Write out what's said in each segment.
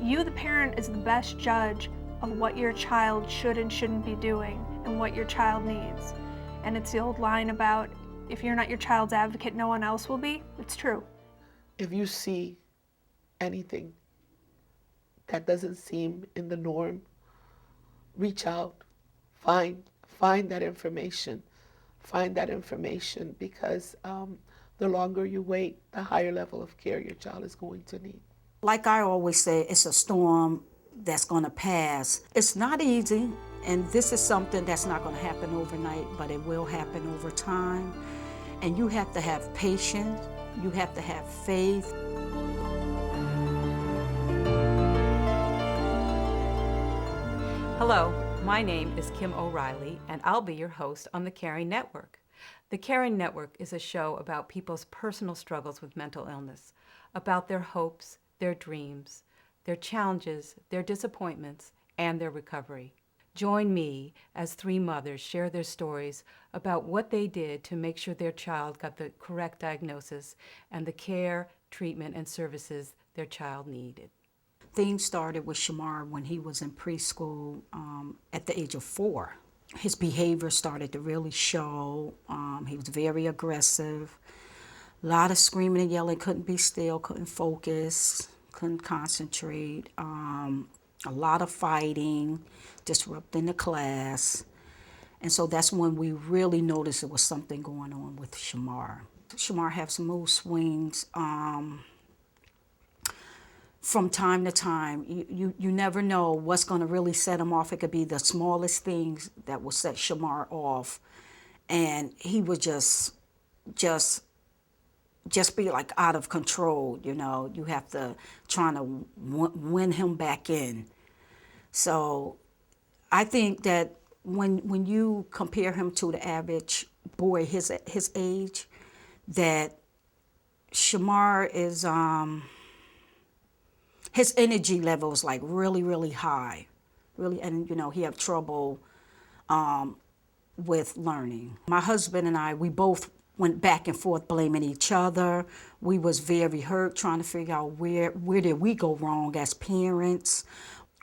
You, the parent, is the best judge of what your child should and shouldn't be doing and what your child needs. And it's the old line about, if you're not your child's advocate, no one else will be. It's true. If you see anything that doesn't seem in the norm, reach out, find that information. Find that information because the longer you wait, the higher level of care your child is going to need. Like I always say, it's a storm that's going to pass. It's not easy, and this is something that's not going to happen overnight, but it will happen over time. And you have to have patience, you have to have faith. Hello, my name is Kim O'Reilly, and I'll be your host on the Caring Network. The Caring Network is a show about people's personal struggles with mental illness, about their hopes, their dreams, their challenges, their disappointments, and their recovery. Join me as three mothers share their stories about what they did to make sure their child got the correct diagnosis and the care, treatment, and services their child needed. Things started with Shamar when he was in preschool at the age of 4. His behavior started to really show. He was very aggressive, a lot of screaming and yelling, couldn't be still, couldn't focus, couldn't concentrate, a lot of fighting, disrupting the class. And so that's when we really noticed there was something going on with Shamar. Shamar has some mood swings. From time to time, you never know what's going to really set him off. It could be the smallest things that will set Shamar off, and he would just be like out of control. You know, you have to try to win him back in. So, I think that when you compare him to the average boy his age, that Shamar is his energy level is like really, really high, really, and you know, he had trouble with learning. My husband and I, we both went back and forth blaming each other. We was very hurt, trying to figure out where did we go wrong as parents,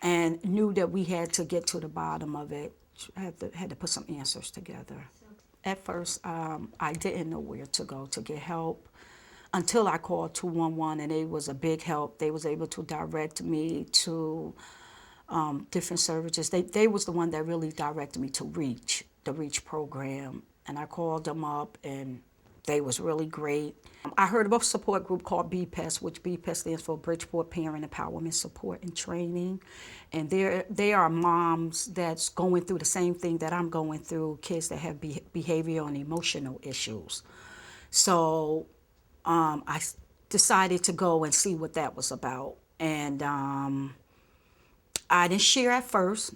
and knew that we had to get to the bottom of it. Had to put some answers together. At first, I didn't know where to go to get help, until I called 211, and it was a big help. They was able to direct me to different services. They was the one that really directed me to the REACH program. And I called them up, and they was really great. I heard of a support group called BPES, which BPES stands for Bridgeport Parent Empowerment Support and Training. And they are moms that's going through the same thing that I'm going through, kids that have behavioral and emotional issues. So I decided to go and see what that was about. And I didn't share at first.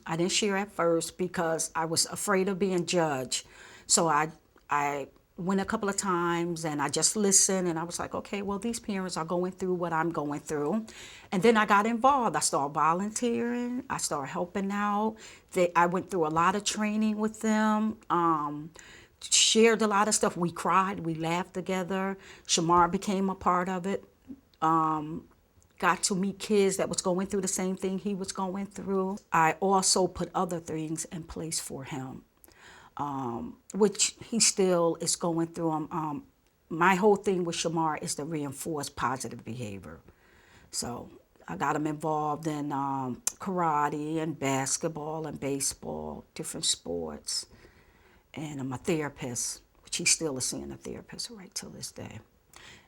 Because I was afraid of being judged. So I went a couple of times and I just listened, and I was like, okay, well, these parents are going through what I'm going through. And then I got involved. I started volunteering. I started helping out. I went through a lot of training with them. Shared a lot of stuff. We cried, we laughed together. Shamar became a part of it. Got to meet kids that was going through the same thing he was going through. I also put other things in place for him, which he still is going through. My whole thing with Shamar is to reinforce positive behavior. So I got him involved in karate and basketball and baseball, different sports. And I'm a therapist, which he still is seeing a therapist right till this day.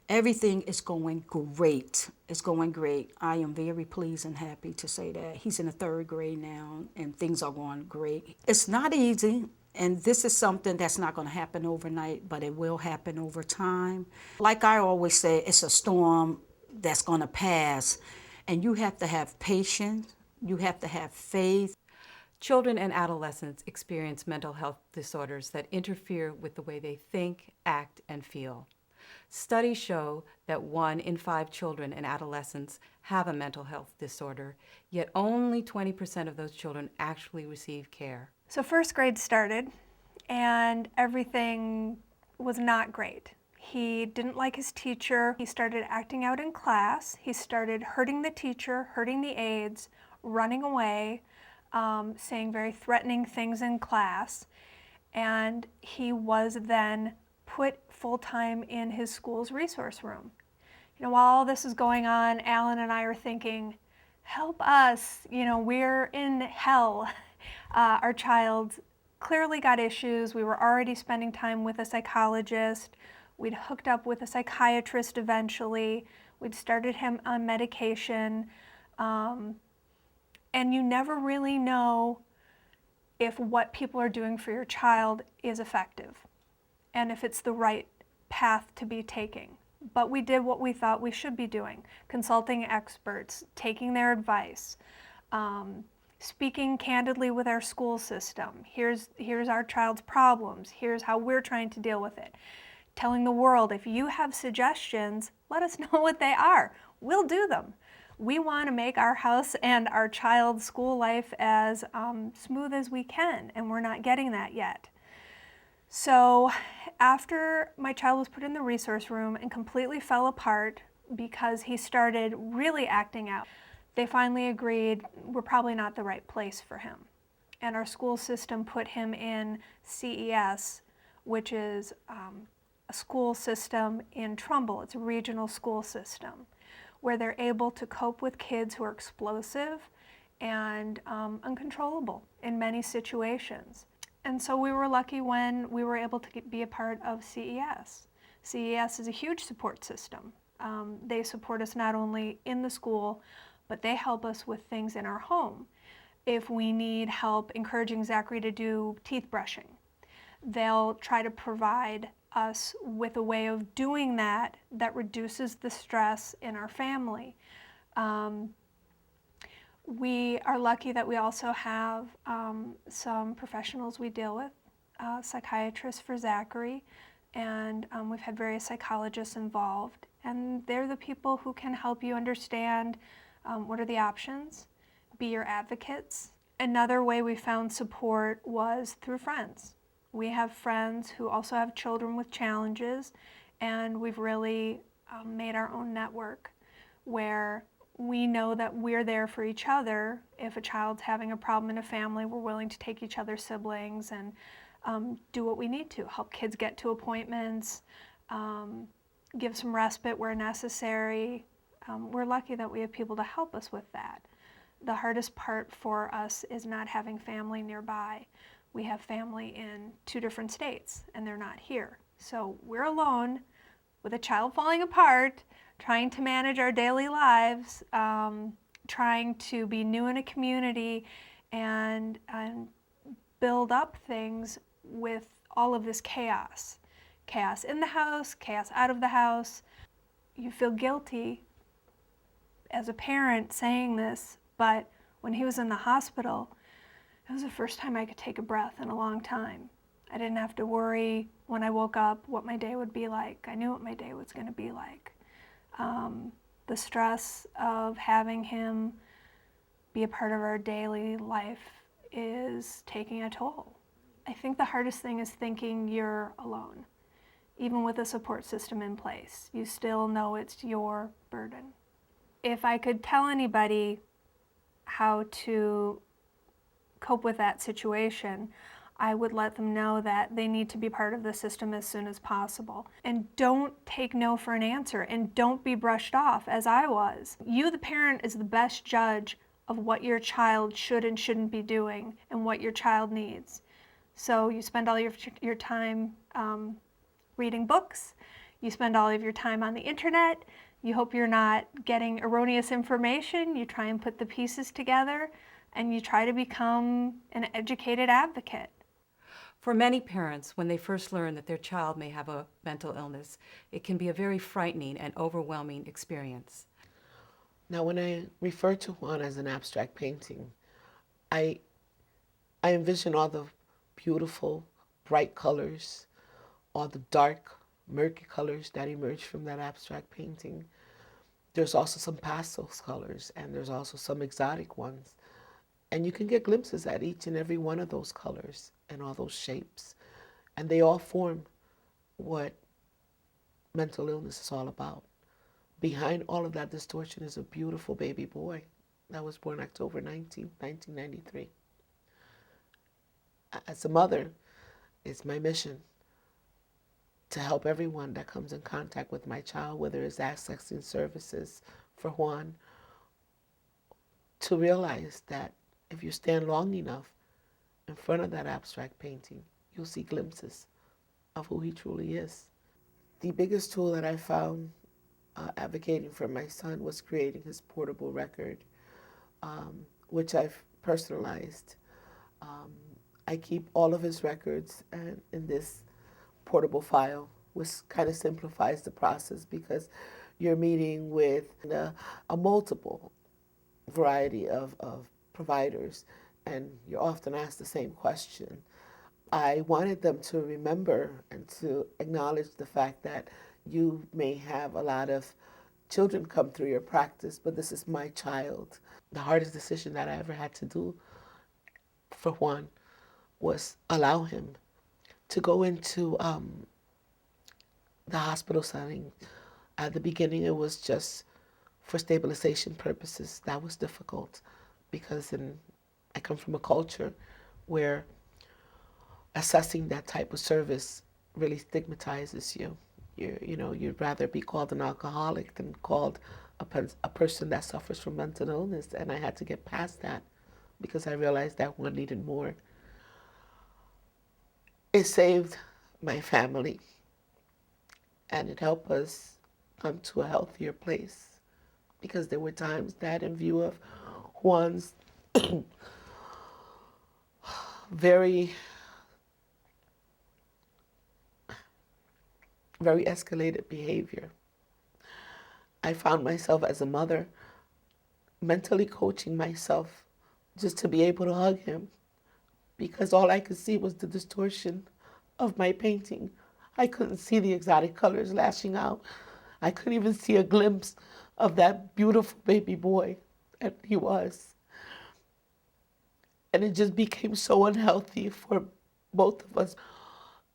Everything is going great. It's going great. I am very pleased and happy to say that. He's in the 3rd grade now, and things are going great. It's not easy, and this is something that's not going to happen overnight, but it will happen over time. Like I always say, it's a storm that's going to pass, and you have to have patience. You have to have faith. Children and adolescents experience mental health disorders that interfere with the way they think, act, and feel. Studies show that 1 in 5 children and adolescents have a mental health disorder, yet only 20% of those children actually receive care. So 1st grade started, and everything was not great. He didn't like his teacher. He started acting out in class. He started hurting the teacher, hurting the aides, running away, saying very threatening things in class. And he was then put full-time in his school's resource room. You know, while all this is going on, Alan and I are thinking, help us, you know, we're in hell. Our child clearly got issues. We were already spending time with a psychologist. We'd hooked up with a psychiatrist eventually. We'd started him on medication. And you never really know if what people are doing for your child is effective and if it's the right path to be taking. But we did what we thought we should be doing, consulting experts, taking their advice, speaking candidly with our school system. Here's our child's problems. Here's how we're trying to deal with it. Telling the world, if you have suggestions, let us know what they are. We'll do them. We want to make our house and our child's school life as smooth as we can, and we're not getting that yet. So after my child was put in the resource room and completely fell apart because he started really acting out, they finally agreed we're probably not the right place for him. And our school system put him in CES, which is a school system in Trumbull. It's a regional school system where they're able to cope with kids who are explosive and uncontrollable in many situations. And so we were lucky when we were able to be a part of CES. CES is a huge support system. They support us not only in the school, but they help us with things in our home. If we need help encouraging Zachary to do teeth brushing, they'll try to provide us with a way of doing that that reduces the stress in our family. We are lucky that we also have some professionals we deal with, psychiatrists for Zachary, and we've had various psychologists involved. And they're the people who can help you understand what are the options, be your advocates. Another way we found support was through friends. We have friends who also have children with challenges, and we've really made our own network where we know that we're there for each other. If a child's having a problem in a family, we're willing to take each other's siblings and do what we need to, help kids get to appointments, give some respite where necessary. We're lucky that we have people to help us with that. The hardest part for us is not having family nearby. We have family in 2 different states and they're not here. So we're alone with a child falling apart, trying to manage our daily lives, trying to be new in a community and build up things with all of this chaos. Chaos in the house, chaos out of the house. You feel guilty as a parent saying this, but when he was in the hospital, it was the first time I could take a breath in a long time. I didn't have to worry when I woke up what my day would be like. I knew what my day was going to be like. The stress of having him be a part of our daily life is taking a toll. I think the hardest thing is thinking you're alone. Even with a support system in place, you still know it's your burden. If I could tell anybody how to cope with that situation, I would let them know that they need to be part of the system as soon as possible. And don't take no for an answer, and don't be brushed off as I was. You, the parent, is the best judge of what your child should and shouldn't be doing and what your child needs. So you spend all your time reading books, you spend all of your time on the internet, you hope you're not getting erroneous information, you try and put the pieces together, and you try to become an educated advocate. For many parents, when they first learn that their child may have a mental illness, it can be a very frightening and overwhelming experience. Now, when I refer to Juan as an abstract painting, I envision all the beautiful, bright colors, all the dark, murky colors that emerge from that abstract painting. There's also some pastel colors, and there's also some exotic ones. And you can get glimpses at each and every one of those colors and all those shapes. And they all form what mental illness is all about. Behind all of that distortion is a beautiful baby boy that was born October 1993. As a mother, it's my mission to help everyone that comes in contact with my child, whether it's accessing services for Juan, to realize that if you stand long enough in front of that abstract painting, you'll see glimpses of who he truly is. The biggest tool that I found advocating for my son was creating his portable record, which I've personalized. I keep all of his records in this portable file, which kind of simplifies the process because you're meeting with a multiple variety of providers, and you're often asked the same question. I wanted them to remember and to acknowledge the fact that you may have a lot of children come through your practice, but this is my child. The hardest decision that I ever had to do for Juan was allow him to go into the hospital setting. At the beginning, it was just for stabilization purposes. That was difficult because I come from a culture where assessing that type of service really stigmatizes you. You'd rather be called an alcoholic than called a person that suffers from mental illness. And I had to get past that because I realized that one needed more. It saved my family and it helped us come to a healthier place because there were times that, in view of Juan's very escalated behavior, I found myself as a mother mentally coaching myself just to be able to hug him because all I could see was the distortion of my painting. I couldn't see the exotic colors lashing out. I couldn't even see a glimpse of that beautiful baby boy that he was. And it just became so unhealthy for both of us.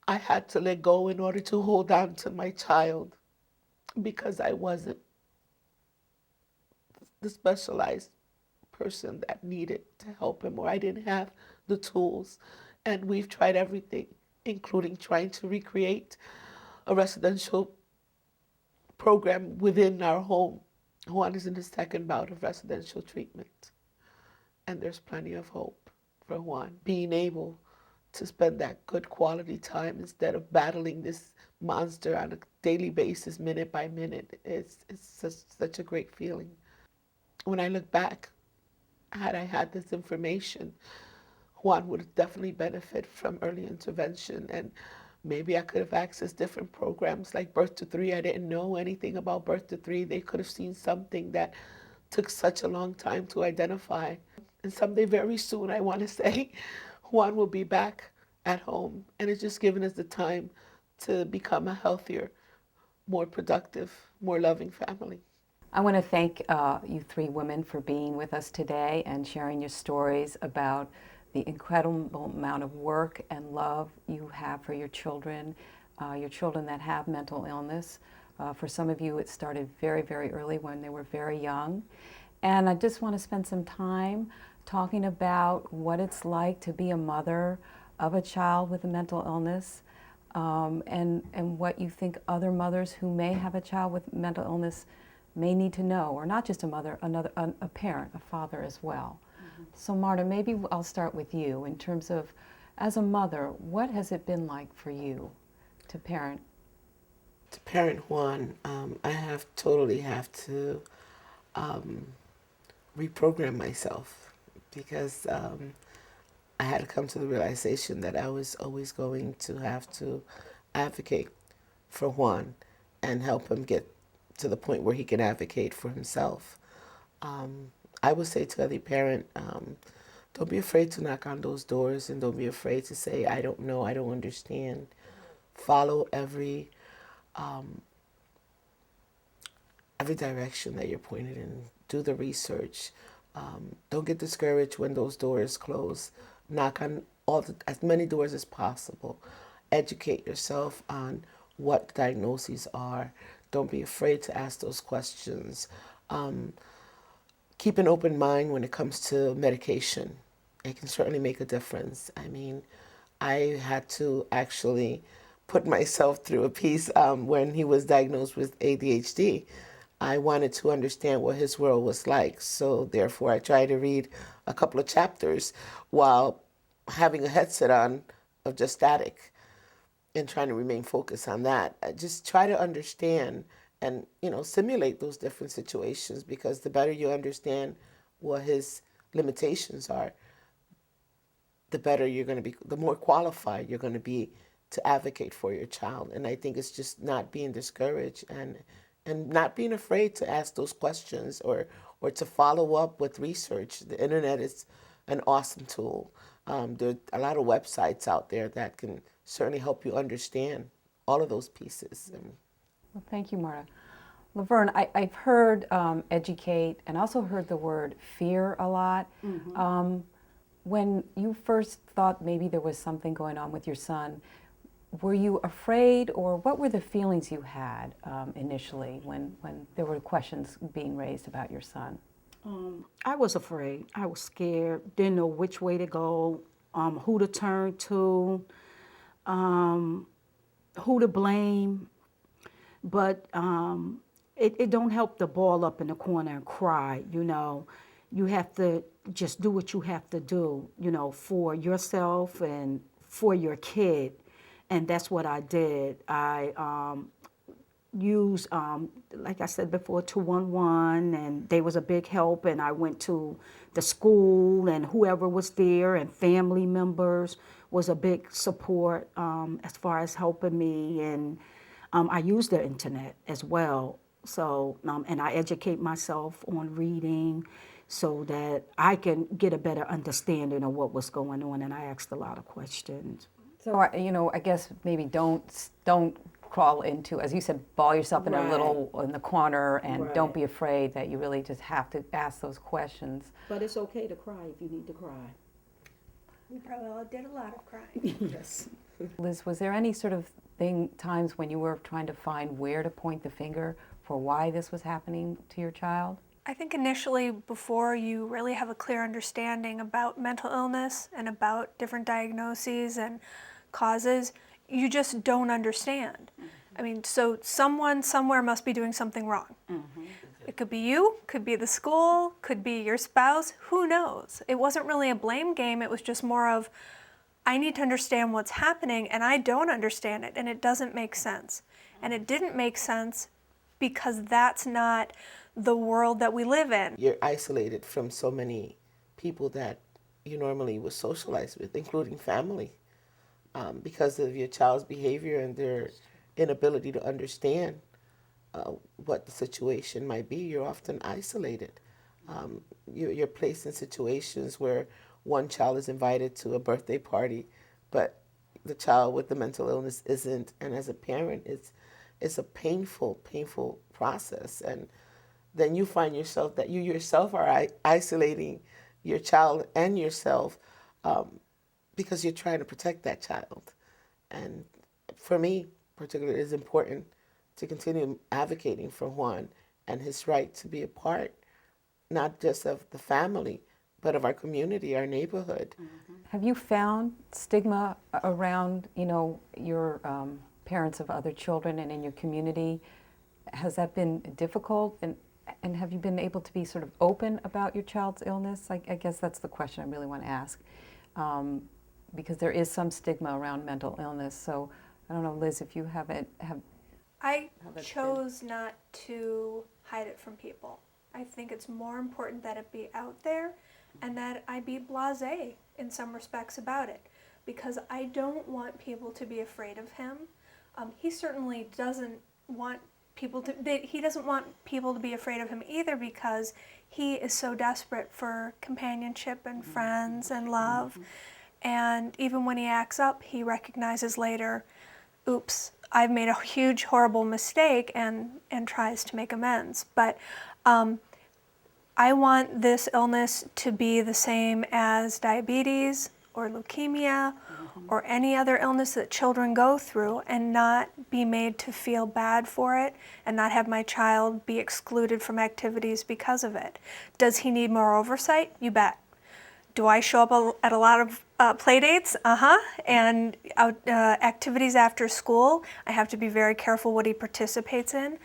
I had to let go in order to hold on to my child because I wasn't the specialized person that needed to help him, or I didn't have the tools. And we've tried everything, including trying to recreate a residential program within our home. Juan is in the second bout of residential treatment. And there's plenty of hope for Juan. Being able to spend that good quality time instead of battling this monster on a daily basis, minute by minute, it's such a great feeling. When I look back, had I had this information, Juan would definitely benefit from early intervention, and maybe I could have accessed different programs like Birth to Three. I didn't know anything about Birth to Three. They could have seen something that took such a long time to identify. And someday very soon, I want to say, Juan will be back at home, and it's just given us the time to become a healthier, more productive, more loving family. I want to thank you three women for being with us today and sharing your stories about the incredible amount of work and love you have for your children that have mental illness. For some of you, it started very, very early when they were very young. And I just want to spend some time talking about what it's like to be a mother of a child with a mental illness, and what you think other mothers who may have a child with mental illness may need to know, or not just a mother, a parent, a father as well. Mm-hmm. So Marta, maybe I'll start with you in terms of, as a mother, what has it been like for you to parent? To parent Juan, I totally have to reprogram myself because I had to come to the realization that I was always going to have to advocate for Juan and help him get to the point where he can advocate for himself. I would say to every parent, don't be afraid to knock on those doors, and don't be afraid to say, I don't know, I don't understand. Follow every direction that you're pointed in. Do the research. Don't get discouraged when those doors close. Knock on as many doors as possible. Educate yourself on what diagnoses are. Don't be afraid to ask those questions. Keep an open mind when it comes to medication. It can certainly make a difference. I mean, I had to actually put myself through a piece when he was diagnosed with ADHD. I wanted to understand what his world was like, so therefore I tried to read a couple of chapters while having a headset on of just static and trying to remain focused on that. Just try to understand and simulate those different situations, because the better you understand what his limitations are, the better you're going to be, the more qualified you're going to be to advocate for your child. And I think it's just not being discouraged and not being afraid to ask those questions or to follow up with research. The internet is an awesome tool. There are a lot of websites out there that can certainly help you understand all of those pieces. Well, thank you, Marta. Laverne, I've heard educate and also heard the word fear a lot. When you first thought maybe there was something going on with your son, were you afraid, or what were the feelings you had initially when there were questions being raised about your son? I was afraid. I was scared. Didn't know which way to go, who to turn to, who to blame. But it don't help to ball up in the corner and cry. You have to just do what you have to do, for yourself and for your kid. And that's what I did. I used, like I said before, 211, and they was a big help. And I went to the school, and whoever was there, and family members was a big support as far as helping me. And I use the internet as well. So, and I educate myself on reading so that I can get a better understanding of what was going on. And I asked a lot of questions. So, I guess maybe don't crawl into, as you said, ball yourself in a little in the corner, and don't be afraid that you really just have to ask those questions. But it's okay to cry if you need to cry. We probably all did a lot of crying. Yes. Liz, was there any sort of times when you were trying to find where to point the finger for why this was happening to your child? I think initially, before you really have a clear understanding about mental illness and about different diagnoses and causes, you just don't understand. I mean, so someone somewhere must be doing something wrong. It could be you, could be the school, could be your spouse, who knows? It wasn't really a blame game, it was just more of, I need to understand what's happening, and I don't understand it, and it doesn't make sense. And it didn't make sense because that's not the world that we live in. You're isolated from so many people that you normally would socialize with, including family, because of your child's behavior and their inability to understand what the situation might be. You're often isolated. You're placed in situations where one child is invited to a birthday party, but the child with the mental illness isn't. And as a parent, it's a painful process. And then you find yourself that you yourself are isolating your child and yourself because you're trying to protect that child. And for me, particularly, it's important to continue advocating for Juan and his right to be a part, not just of the family, but of our community, our neighborhood. Have you found stigma around, your parents of other children and in your community? Has that been difficult? And have you been able to be sort of open about your child's illness? I guess that's the question I really want to ask, because there is some stigma around mental illness. So I don't know, Liz, if you have. I chose not to hide it from people. I think it's more important that it be out there and that I be blasé in some respects about it, because I don't want people to be afraid of him. He certainly doesn't want people to be afraid of him either, because he is so desperate for companionship and friends and love. And even when he acts up, he recognizes later, oops, I've made a huge, horrible mistake, and tries to make amends. But I want this illness to be the same as diabetes or leukemia or any other illness that children go through and not be made to feel bad for it and not have my child be excluded from activities because of it. Does he need more oversight? You bet. Do I show up at a lot of play dates? And activities after school. I have to be very careful what he participates in.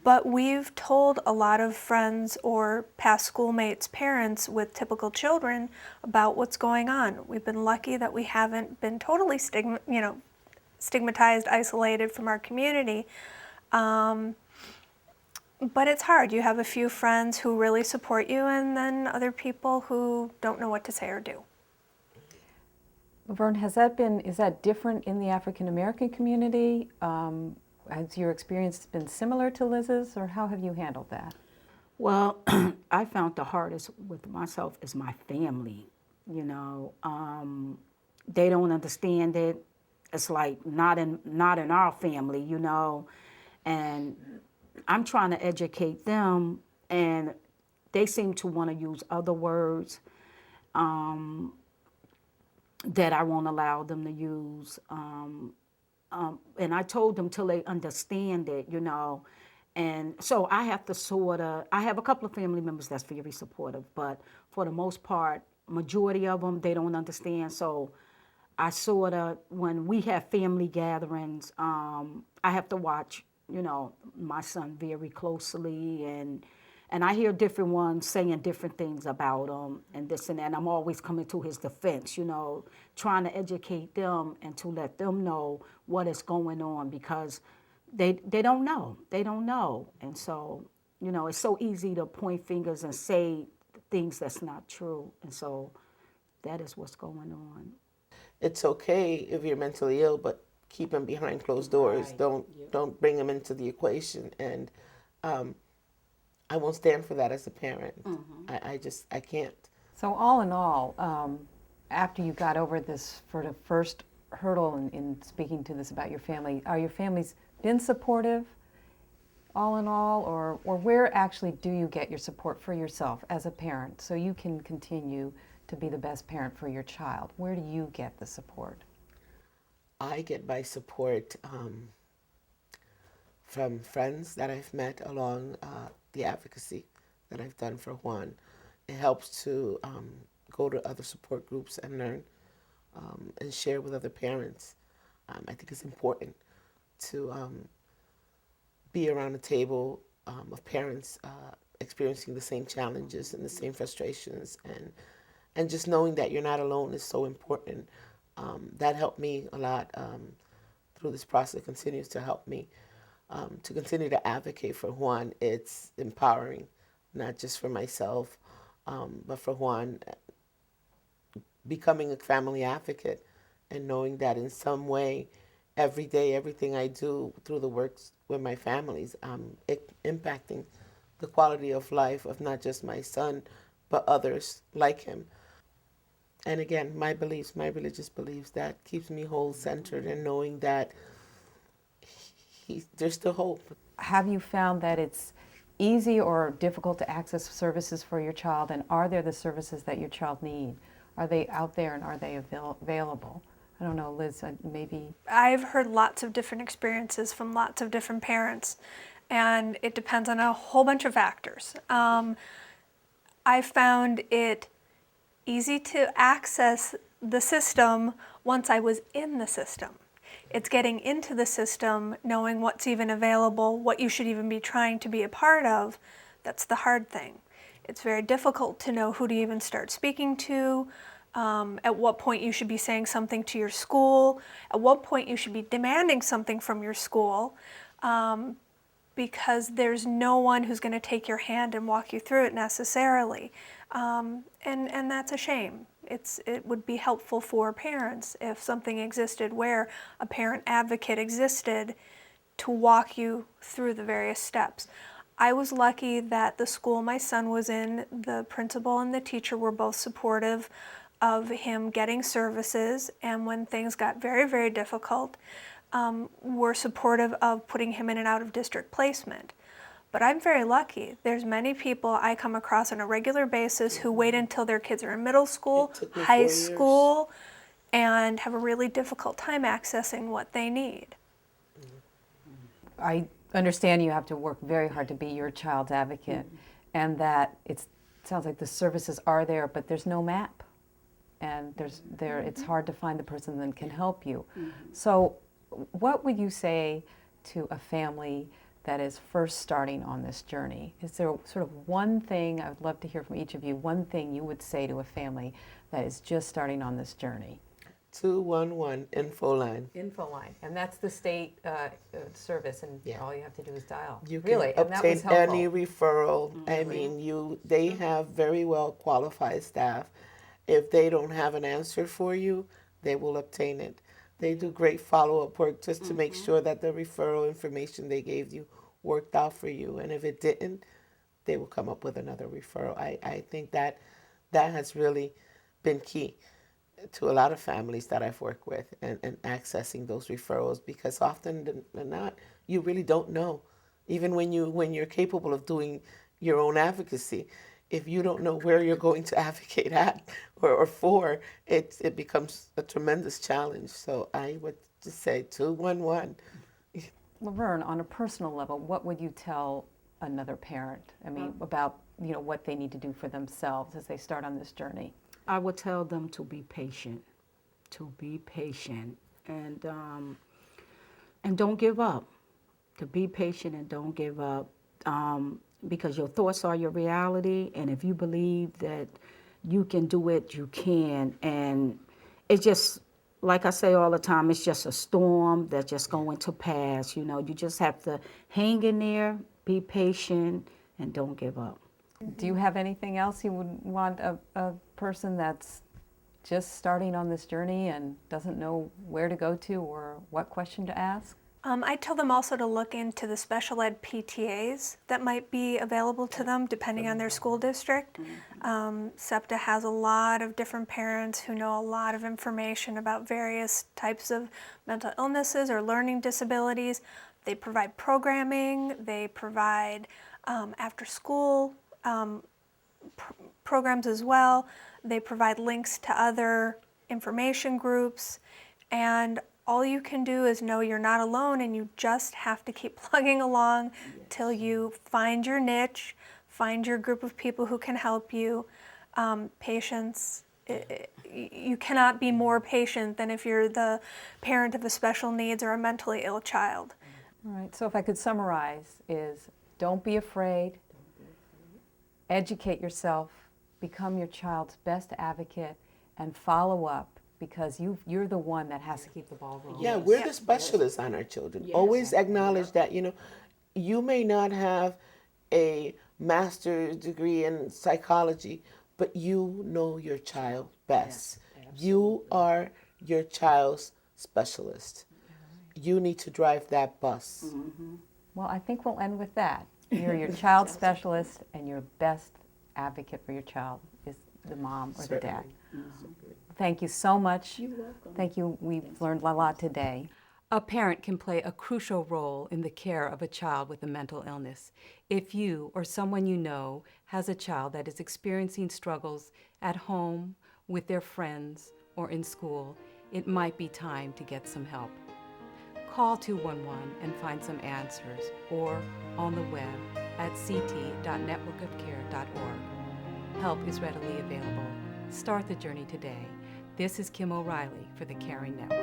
But we've told a lot of friends or past schoolmates' parents with typical children about what's going on. We've been lucky that we haven't been totally stigmatized, isolated from our community. But it's hard. You have a few friends who really support you and then other people who don't know what to say or do. Vern, is that different in the African American community? Has your experience been similar to Liz's, or how have you handled that? Well, I found the hardest with myself is my family. You know, they don't understand it. It's like not in our family, you know, and I'm trying to educate them, and they seem to want to use other words that I won't allow them to use. And I told them till they understand it, you know. And so I have to I have a couple of family members that's very supportive, but for the most part, majority of them, they don't understand. So I when we have family gatherings, I have to watch, you know, my son very closely, and I hear different ones saying different things about him and this and that. And I'm always coming to his defense, you know, trying to educate them and to let them know what is going on, because they don't know. They don't know. And so, you know, it's so easy to point fingers and say things that's not true. And so that is what's going on. It's okay if you're mentally ill, but keep them behind closed doors. Right. Don't bring them into the equation. And I won't stand for that as a parent. I can't. So all in all, after you got over this for the first hurdle in speaking to this about your family, are your families been supportive all in all, or where actually do you get your support for yourself as a parent so you can continue to be the best parent for your child? Where do you get the support? I get my support from friends that I've met along the advocacy that I've done for Juan. It helps to go to other support groups and learn and share with other parents. I think it's important to be around a table of parents experiencing the same challenges and the same frustrations, and just knowing that you're not alone is so important. That helped me a lot through this process. It continues to help me to continue to advocate for Juan. It's empowering, not just for myself, but for Juan. Becoming a family advocate and knowing that in some way, every day, everything I do through the works with my families, impacting the quality of life of not just my son, but others like him. And again, my religious beliefs, that keeps me whole centered and knowing that there's still hope. Have you found that it's easy or difficult to access services for your child, and are there the services that your child need? Are they out there and are they available? I don't know, Liz, maybe. I've heard lots of different experiences from lots of different parents, and it depends on a whole bunch of factors. I found it easy to access the system once I was in the system. It's getting into the system, knowing what's even available, what you should even be trying to be a part of, that's the hard thing. It's very difficult to know who to even start speaking to, at what point you should be saying something to your school, at what point you should be demanding something from your school, because there's no one who's going to take your hand and walk you through it necessarily. And that's a shame. It would be helpful for parents if something existed where a parent advocate existed to walk you through the various steps. I was lucky that the school my son was in, the principal and the teacher were both supportive of him getting services, and when things got very, very difficult, were supportive of putting him in and out of district placement. But I'm very lucky. There's many people I come across on a regular basis who wait until their kids are in middle school, high school, and have a really difficult time accessing what they need. I understand you have to work very hard to be your child's advocate, and that it sounds like the services are there, but there's no map, and it's hard to find the person that can help you. So what would you say to a family that is first starting on this journey? Is there sort of one thing, I would love to hear from each of you, one thing you would say to a family that is just starting on this journey? 211 info line. Info line, and that's the state service, and Yeah. all you have to do is dial. You can Really, and that obtain was helpful. any referral. I mean, they have very well qualified staff. If they don't have an answer for you, they will obtain it. They do great follow-up work just to make sure that the referral information they gave you worked out for you. And if it didn't, they will come up with another referral. I think that has really been key to a lot of families that I've worked with, and accessing those referrals, because often than not, you really don't know. Even when you're capable of doing your own advocacy, if you don't know where you're going to advocate at or for, it becomes a tremendous challenge. So I would just say 211. Laverne, on a personal level, what would you tell another parent? I mean, about what they need to do for themselves as they start on this journey. I would tell them to be patient, and don't give up. To be patient and don't give up, because your thoughts are your reality, and if you believe that you can do it, you can. And it's just, like I say all the time, it's just a storm that's just going to pass. You just have to hang in there, be patient, and don't give up. Do you have anything else you would want a person that's just starting on this journey and doesn't know where to go to or what question to ask? I tell them also to look into the special ed PTAs that might be available to them depending on their school district. SEPTA has a lot of different parents who know a lot of information about various types of mental illnesses or learning disabilities. They provide programming, they provide after school programs as well. They provide links to other information groups, and all you can do is know you're not alone, and you just have to keep plugging along till you find your niche, find your group of people who can help you. Patience, you cannot be more patient than if you're the parent of a special needs or a mentally ill child. All right, so if I could summarize, is don't be afraid, educate yourself, become your child's best advocate, and follow up, because you're the one that has to keep the ball rolling. Yeah, we're the specialists on our children. Yes. Always acknowledge that, you may not have a master's degree in psychology, but you know your child best. You are your child's specialist. You need to drive that bus. Well, I think we'll end with that. You're your child specialist, and your best advocate for your child is the mom or the dad. Thank you so much. You're welcome. Thank you. We've learned a lot today. A parent can play a crucial role in the care of a child with a mental illness. If you or someone you know has a child that is experiencing struggles at home, with their friends, or in school, it might be time to get some help. Call 211 and find some answers, or on the web at ct.networkofcare.org. Help is readily available. Start the journey today. This is Kim O'Reilly for the Caring Network.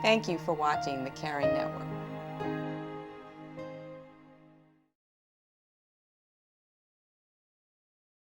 Thank you for watching the Caring Network.